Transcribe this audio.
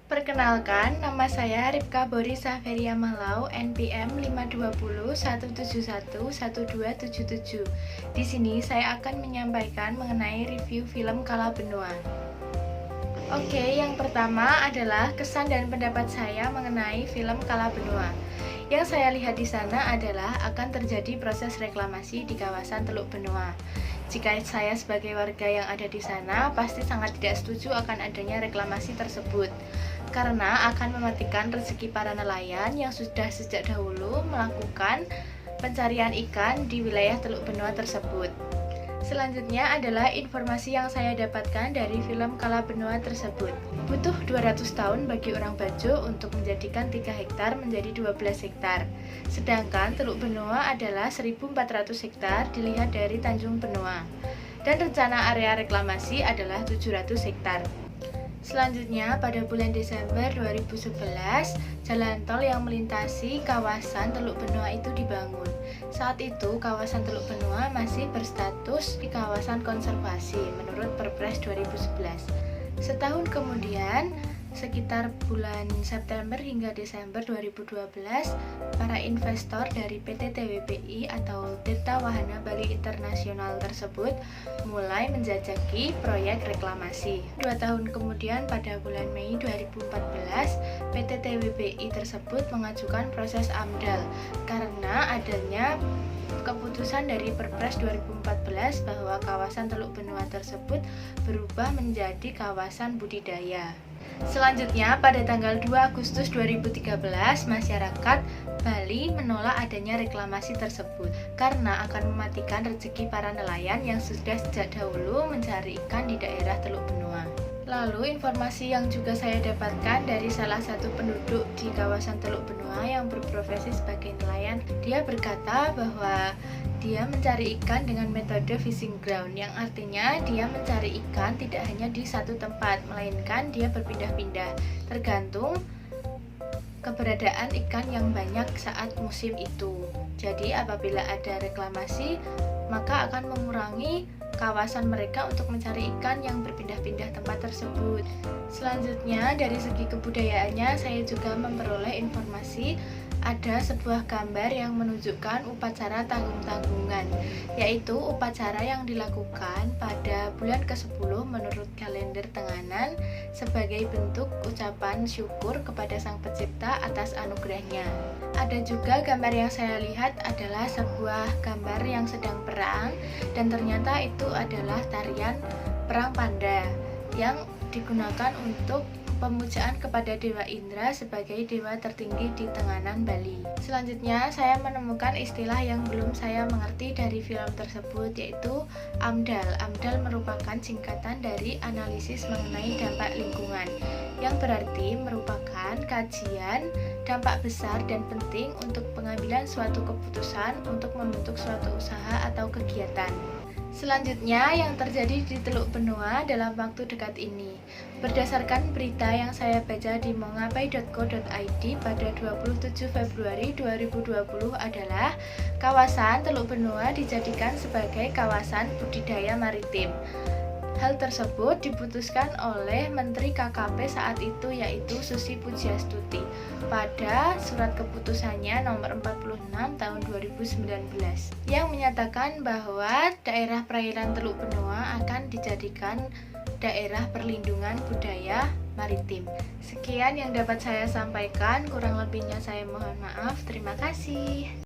Perkenalkan, nama saya Ripka Bori Saveria Malau, NPM 520 171 1277. Di sini saya akan menyampaikan mengenai review film Kala Benua. Oke, yang pertama adalah kesan dan pendapat saya mengenai film Kala Benua. Yang saya lihat di sana adalah akan terjadi proses reklamasi di kawasan Teluk Benua. Jika saya sebagai warga yang ada di sana, pasti sangat tidak setuju akan adanya reklamasi tersebut, karena akan mematikan rezeki para nelayan yang sudah sejak dahulu melakukan pencarian ikan di wilayah Teluk Benua tersebut. Selanjutnya adalah informasi yang saya dapatkan dari film Kala Benua tersebut. Butuh 200 tahun bagi orang Bajo untuk menjadikan 3 hektar menjadi 12 hektar. Sedangkan Teluk Benua adalah 1.400 hektar dilihat dari Tanjung Benua. Dan rencana area reklamasi adalah 700 hektar. Selanjutnya, pada bulan Desember 2011, jalan tol yang melintasi kawasan Teluk Benua itu dibangun. Saat itu, kawasan Teluk Benua masih berstatus di kawasan konservasi menurut Perpres 2011. Setahun kemudian, sekitar bulan September hingga Desember 2012, para investor dari PT TWBI atau Tirta Wahana Bali Internasional tersebut mulai menjajaki proyek reklamasi. 2 tahun kemudian, pada bulan Mei 2014, PT TWBI tersebut mengajukan proses AMDAL karena adanya keputusan dari Perpres 2014 bahwa kawasan Teluk Benua tersebut berubah menjadi kawasan budidaya. Selanjutnya, pada tanggal 2 Agustus 2013, masyarakat Bali menolak adanya reklamasi tersebut karena akan mematikan rezeki para nelayan yang sudah sejak dahulu mencari ikan di daerah Teluk Benua. Lalu, informasi yang juga saya dapatkan dari salah satu penduduk di kawasan Teluk Benua yang berprofesi sebagai nelayan, dia berkata bahwa dia mencari ikan dengan metode fishing ground, yang artinya dia mencari ikan tidak hanya di satu tempat, melainkan dia berpindah-pindah, tergantung keberadaan ikan yang banyak saat musim itu. Jadi apabila ada reklamasi, maka akan mengurangi kawasan mereka untuk mencari ikan yang berpindah-pindah tempat tersebut. Selanjutnya, dari segi kebudayaannya, saya juga memperoleh informasi ada sebuah gambar yang menunjukkan upacara tanggung-tanggungan, yaitu upacara yang dilakukan pada bulan ke-10 menurut kalender Tenganan sebagai bentuk ucapan syukur kepada Sang Pencipta atas anugerahnya. Ada juga gambar yang saya lihat adalah sebuah gambar yang sedang perang, dan ternyata itu adalah tarian perang panda yang digunakan untuk pemujaan kepada Dewa Indra sebagai dewa tertinggi di Tenganan, Bali. Selanjutnya, saya menemukan istilah yang belum saya mengerti dari film tersebut, yaitu AMDAL. AMDAL merupakan singkatan dari analisis mengenai dampak lingkungan, yang berarti merupakan kajian dampak besar dan penting untuk pengambilan suatu keputusan untuk membentuk suatu usaha atau kegiatan. Selanjutnya, yang terjadi di Teluk Benua dalam waktu dekat ini. Berdasarkan berita yang saya baca di mongapai.co.id pada 27 Februari 2020 adalah kawasan Teluk Benua dijadikan sebagai kawasan budidaya maritim. Hal tersebut diputuskan oleh Menteri KKP saat itu, yaitu Susi Pujiastuti pada surat keputusannya nomor 46 tahun 2019 yang menyatakan bahwa daerah perairan Teluk Benua akan dijadikan daerah perlindungan budaya maritim. Sekian yang dapat saya sampaikan, kurang lebihnya saya mohon maaf. Terima kasih.